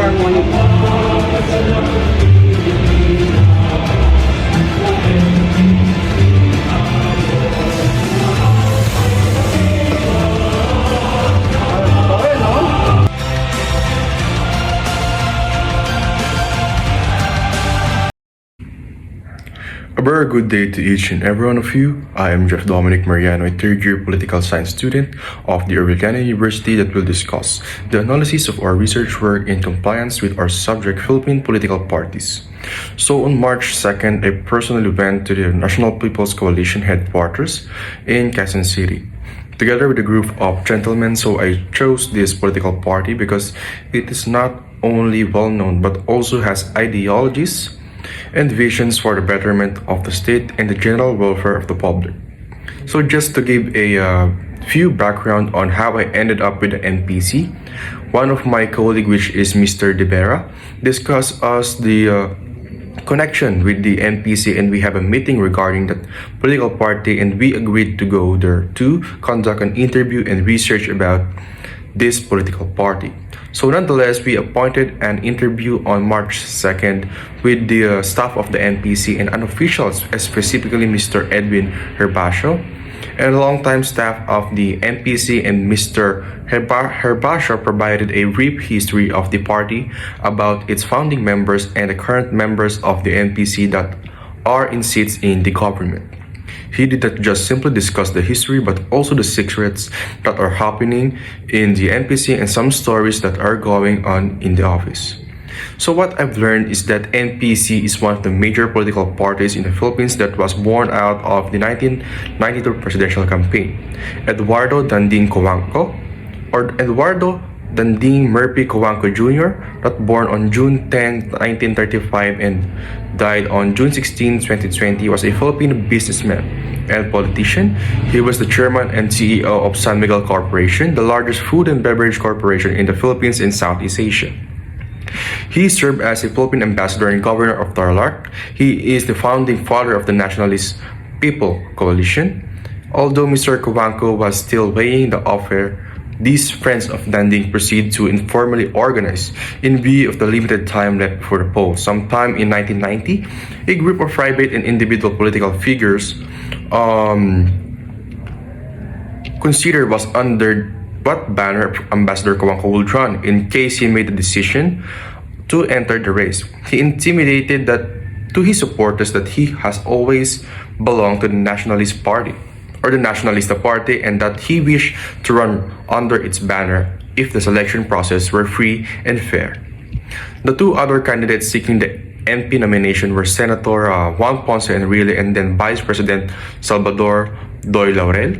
harmony. A very good day to each and every one of you. I am Jeff Dominic Mariano, a third-year political science student of the Aureliana University that will discuss the analysis of our research work in compliance with our subject Philippine Political Parties. So on March 2nd, I personally went to the National People's Coalition headquarters in Quezon City, together with a group of gentlemen. So I chose this political party because it is not only well-known but also has ideologies and visions for the betterment of the state and the general welfare of the public. So just to give a few background on how I ended up with the NPC, one of my colleague, which is Mr. De Vera, discussed us the connection with the NPC, and we have a meeting regarding that political party, and we agreed to go there to conduct an interview and research about this political party. So nonetheless, we appointed an interview on March 2nd with the staff of the NPC and unofficials, specifically Mr. Edwin Herbasio, and a longtime staff of the NPC, and Mr. Herbasio provided a brief history of the party about its founding members and the current members of the NPC that are in seats in the government. He did not just simply discuss the history but also the secrets that are happening in the NPC and some stories that are going on in the office. So what I've learned is that NPC is one of the major political parties in the Philippines that was born out of the 1992 presidential campaign. Eduardo Danding Cojuangco, or Eduardo Danding Murphy Cojuangco Jr., that born on June 10, 1935 and died on June 16, 2020, was a Filipino businessman and politician. He was the chairman and CEO of San Miguel Corporation, the largest food and beverage corporation in the Philippines and Southeast Asia. He served as a Philippine ambassador and governor of Tarlac. He is the founding father of the Nationalist People Coalition. Although Mr. Cojuangco was still weighing the offer, these friends of Danding proceeded to informally organize in view of the limited time left before the poll. Sometime in 1990, a group of private and individual political figures considered was under what banner Ambassador Cojuangco would run in case he made the decision to enter the race. He intimidated that to his supporters that he has always belonged to the Nationalist Party or the Nacionalista Party, and that he wished to run under its banner if the selection process were free and fair. The two other candidates seeking the NP nomination were Senator Juan Ponce Enrile and then Vice President Salvador Doy Laurel.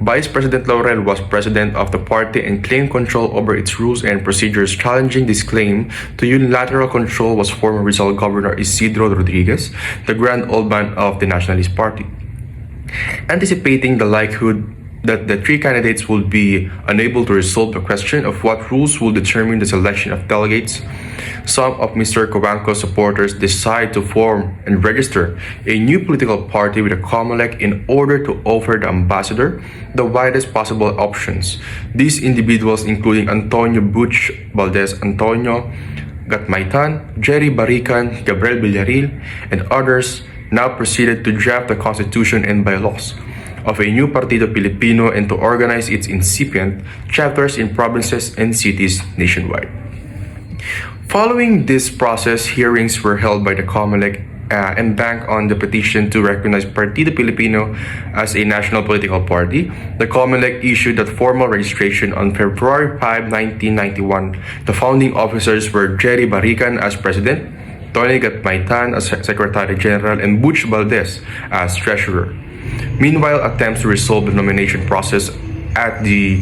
Vice President Laurel was president of the party and claimed control over its rules and procedures. Challenging this claim to unilateral control was former Rizal Governor Isidro Rodriguez, the grand old man of the Nationalist Party. Anticipating the likelihood that the three candidates would be unable to resolve the question of what rules will determine the selection of delegates, some of Mr. Cojuangco's supporters decided to form and register a new political party with a COMELEC in order to offer the ambassador the widest possible options. These individuals, including Antonio Butch Valdez, Antonio Gatmaitan, Jerry Barican, Gabriel Villaril, and others, now proceeded to draft the constitution and bylaws of a new Partido Pilipino and to organize its incipient chapters in provinces and cities nationwide. Following this process, hearings were held by the COMELEC and banked on the petition to recognize Partido Pilipino as a national political party. The COMELEC issued that formal registration on February 5, 1991. The founding officers were Jerry Barican as president, Tony Gatmaitan as Secretary General, and Butch Valdez as Treasurer. Meanwhile, attempts to resolve the nomination process at the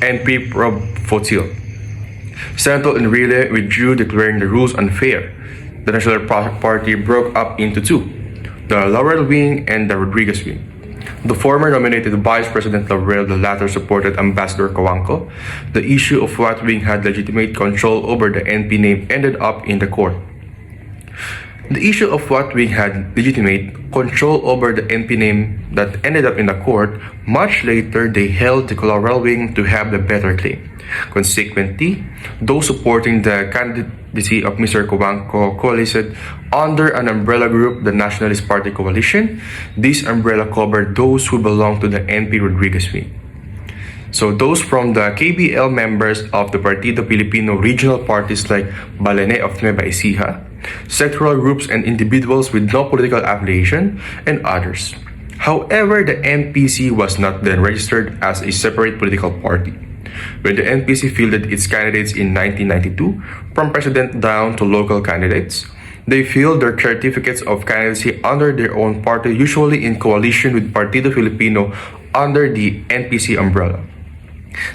NP Prob Fotil. Senator Enrile withdrew, declaring the rules unfair. The National Party broke up into two, the Laurel wing and the Rodriguez wing. The former nominated Vice President Laurel, the latter supported Ambassador Cojuangco. The issue of what wing had legitimate control over the NP name ended up in the court. The issue of what wing had legitimate control over the NP name that ended up in the court, much later they held the Colorado wing to have the better claim. Consequently, those supporting the candidacy of Mr. Cobanco coalesced under an umbrella group, the Nationalist Party Coalition. This umbrella covered those who belonged to the NP Rodriguez wing. So those from the KBL members of the Partido Filipino regional parties like Balene of Nueva Ecija, sectoral groups and individuals with no political affiliation, and others. However, the NPC was not then registered as a separate political party. When the NPC fielded its candidates in 1992, from president down to local candidates, they filled their certificates of candidacy under their own party, usually in coalition with Partido Filipino under the NPC umbrella.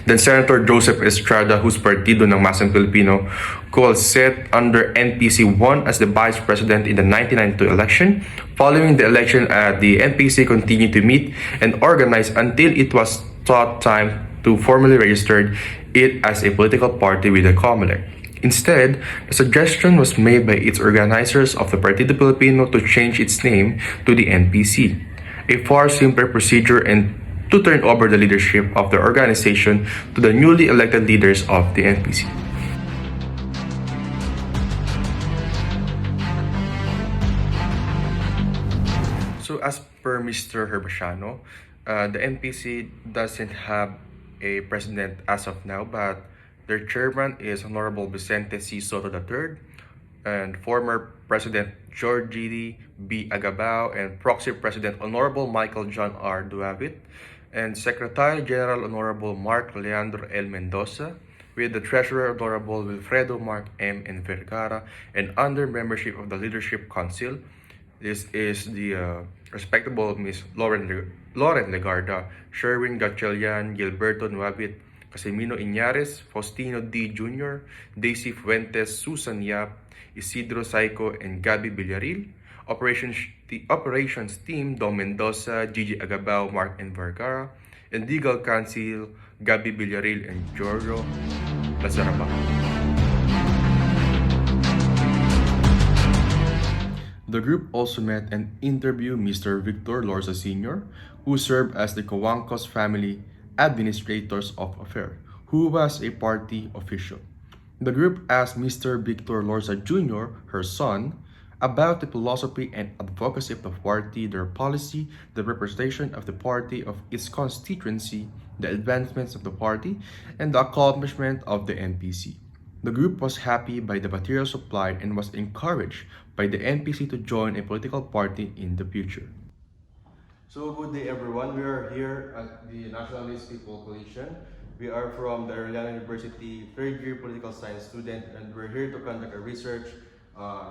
Then Senator Joseph Estrada, whose Partido ng Masang Pilipino coalesced under NPC, won as the vice president in the 1992 election. Following the election, the NPC continued to meet and organize until it was thought time to formally register it as a political party with the COMELEC. Instead, the suggestion was made by its organizers of the Partido Filipino to change its name to the NPC, a far simpler procedure, and to turn over the leadership of the organization to the newly elected leaders of the NPC. So as per Mr. Herbasiano, the NPC doesn't have a president as of now, but their chairman is Honorable Vicente C. Soto III, and former President Georgie B. Agabao, and Proxy President Honorable Michael John R. Duavit, and Secretary General Honorable Mark Leandro L. Mendoza, with the Treasurer Honorable Wilfredo Mark M. N. Vergara, and under membership of the Leadership Council, this is the respectable Ms. Lauren Legarda, Sherwin Gatchalian, Gilberto Nuavit, Casimino Iñares, Faustino D. Jr., Daisy Fuentes, Susan Yap, Isidro Saico, and Gabby Villaril. Operations team, Dom Mendoza, Gigi Agabao, Mark N. Vergara, and Legal Council, Gabby Villaril and Giorgio Lazaraba. The group also met and interviewed Mr. Victor Lorza Sr., who served as the Coancos family administrators of affairs, who was a party official. The group asked Mr. Victor Lorza Jr., her son, about the philosophy and advocacy of the party, their policy, the representation of the party of its constituency, the advancements of the party, and the accomplishment of the NPC. The group was happy by the material supplied and was encouraged by the NPC to join a political party in the future. So good day everyone, we are here at the Nationalist People Coalition. We are from the Arellano University third year political science student, and we're here to conduct a research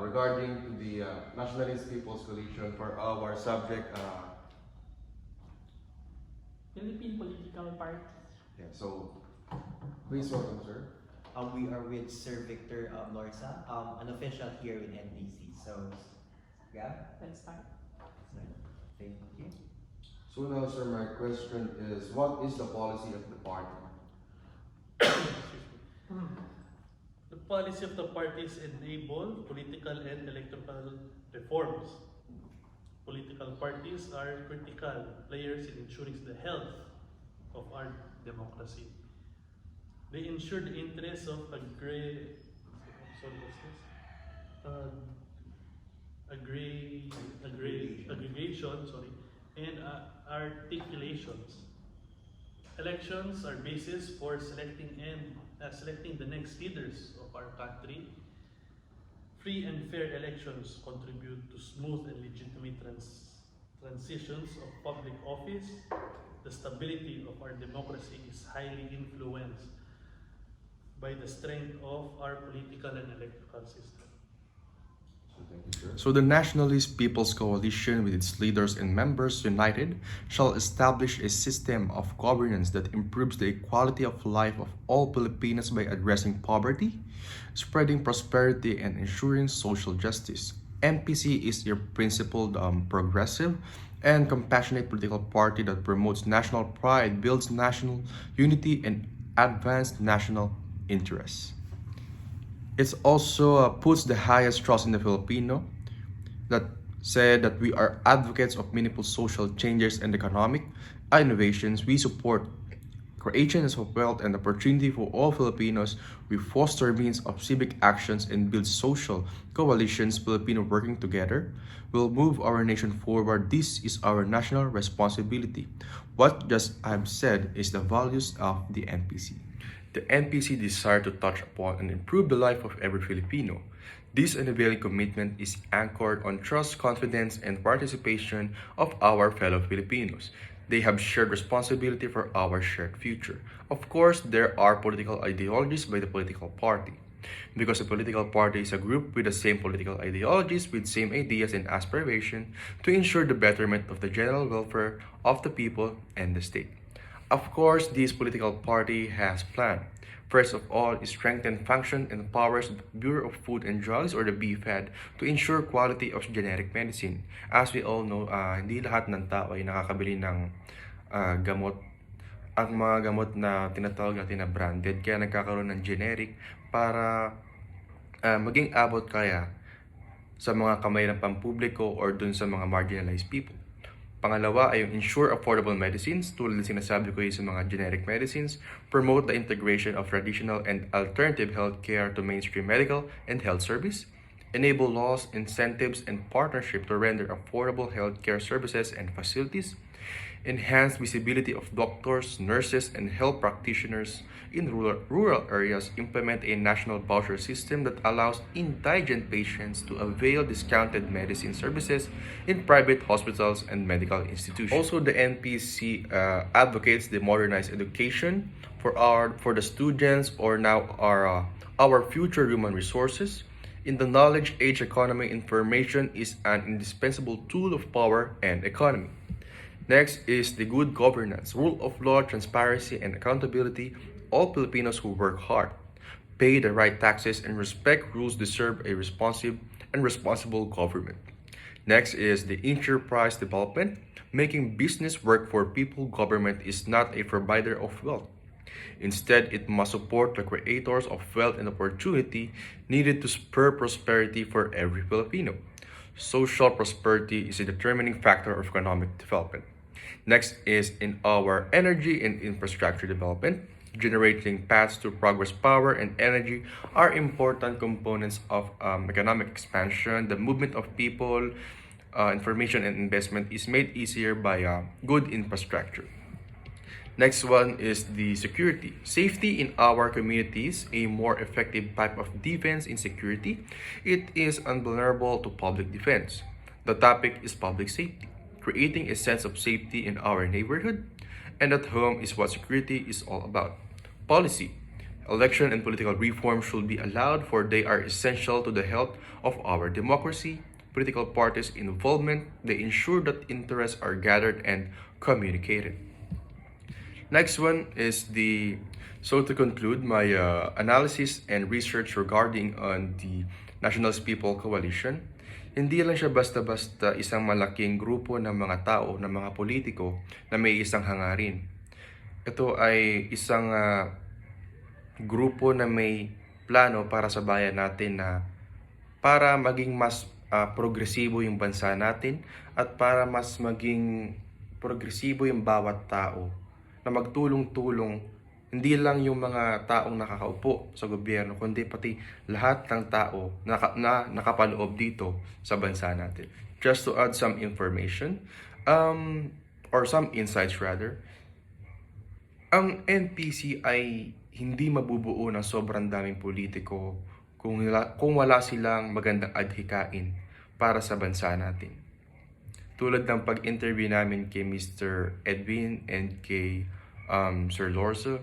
regarding the Nationalist People's Coalition for our subject Philippine Political Party. yeah, so please welcome sir. We are with Sir Victor Lorza, an official here in NDC. So, yeah, Let's start. thank you. So now sir, my question is, what is the policy of the party? The policy of the party is enable political and electoral reforms. Political parties are critical players in ensuring the health of our democracy. They ensure the interests of aggregation, and articulations. Elections are basis for selecting the next leaders of our country. Free and fair elections contribute to smooth and legitimate transitions of public office. The stability of our democracy is highly influenced by the strength of our political and electoral system. So the Nationalist People's Coalition, with its leaders and members united, shall establish a system of governance that improves the equality of life of all Filipinos by addressing poverty, spreading prosperity, and ensuring social justice. NPC is a principled, progressive, and compassionate political party that promotes national pride, builds national unity, and advances national interests. It also puts the highest trust in the Filipino, that said that we are advocates of meaningful social changes and economic innovations. We support creation of wealth and opportunity for all Filipinos. We foster means of civic actions and build social coalitions. Filipino working together will move our nation forward. This is our national responsibility. What just I've said is the values of the NPC. The NPC desire to touch upon and improve the life of every Filipino. This unwavering commitment is anchored on trust, confidence, and participation of our fellow Filipinos. They have shared responsibility for our shared future. Of course, there are political ideologies by the political party. Because a political party is a group with the same political ideologies, with same ideas and aspiration to ensure the betterment of the general welfare of the people and the state. Of course, this political party has planned. First of all, is strengthen function and powers of the Bureau of Food and Drugs or the BFAD to ensure quality of generic medicine. As we all know, hindi lahat ng tao ay nakakabili ng gamot. Ang mga gamot na tinatawag natin na branded, kaya nagkakaroon ng generic para maging abot kaya sa mga kamay ng pampubliko or dun sa mga marginalized people. Pangalawa ay yung ensure affordable medicines, tulad ng sinasabi ko sa mga generic medicines, promote the integration of traditional and alternative healthcare to mainstream medical and health service, enable laws, incentives, and partnership to render affordable healthcare services and facilities, enhance visibility of doctors, nurses, and health practitioners in rural areas, implement a national voucher system that allows indigent patients to avail discounted medicine services in private hospitals and medical institutions. Also, the NPC advocates the modernized education for the students or now our future human resources. In the knowledge age economy, information is an indispensable tool of power and economy. Next is the good governance, rule of law, transparency, and accountability. All Filipinos who work hard, pay the right taxes, and respect rules deserve a responsive and responsible government. Next is the enterprise development. Making business work for people. Government is not a provider of wealth. Instead, it must support the creators of wealth and opportunity needed to spur prosperity for every Filipino. Social prosperity is a determining factor of economic development. Next is in our energy and infrastructure development. Generating paths to progress, power, and energy are important components of economic expansion. The movement of people, information, and investment is made easier by good infrastructure. Next one is the security. Safety in our communities, a more effective type of defense in security. It is invulnerable to public defense. The topic is public safety. Creating a sense of safety in our neighborhood and at home is what security is all about. Policy. Election and political reform should be allowed, for they are essential to the health of our democracy. Political parties' involvement, they ensure that interests are gathered and communicated. Next one is to conclude my analysis and research regarding on the Nationalist People Coalition, hindi lang siya basta-basta isang malaking grupo ng mga tao, ng mga politiko na may isang hangarin. Ito ay isang grupo na may plano para sa bayan natin na para maging mas progresibo yung bansa natin at para mas maging progresibo yung bawat tao na magtulong-tulong, hindi lang yung mga taong nakakaupo sa gobyerno, kundi pati lahat ng tao na nakapaloob dito sa bansa natin. Just to add some information, or some insights rather, ang NPC ay hindi mabubuo ng sobrang daming politiko kung wala silang magandang adhikain para sa bansa natin. Tulad ng pag-interview namin kay Mr. Edwin and kay Sir Lorzo,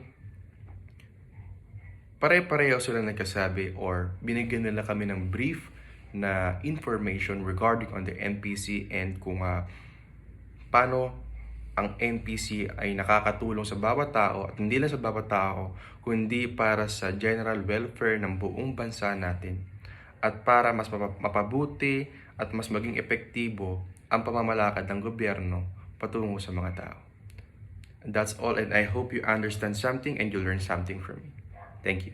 pare-pareho sila nagkasabi or binigyan nila kami ng brief na information regarding on the NPC and kung paano ang NPC ay nakakatulong sa bawat tao at hindi lang sa bawat tao kundi para sa general welfare ng buong bansa natin at para mas mapabuti at mas maging epektibo ang pamamalakad ng gobyerno patungo sa mga tao. And that's all, and I hope you understand something and you learn something from me. Thank you.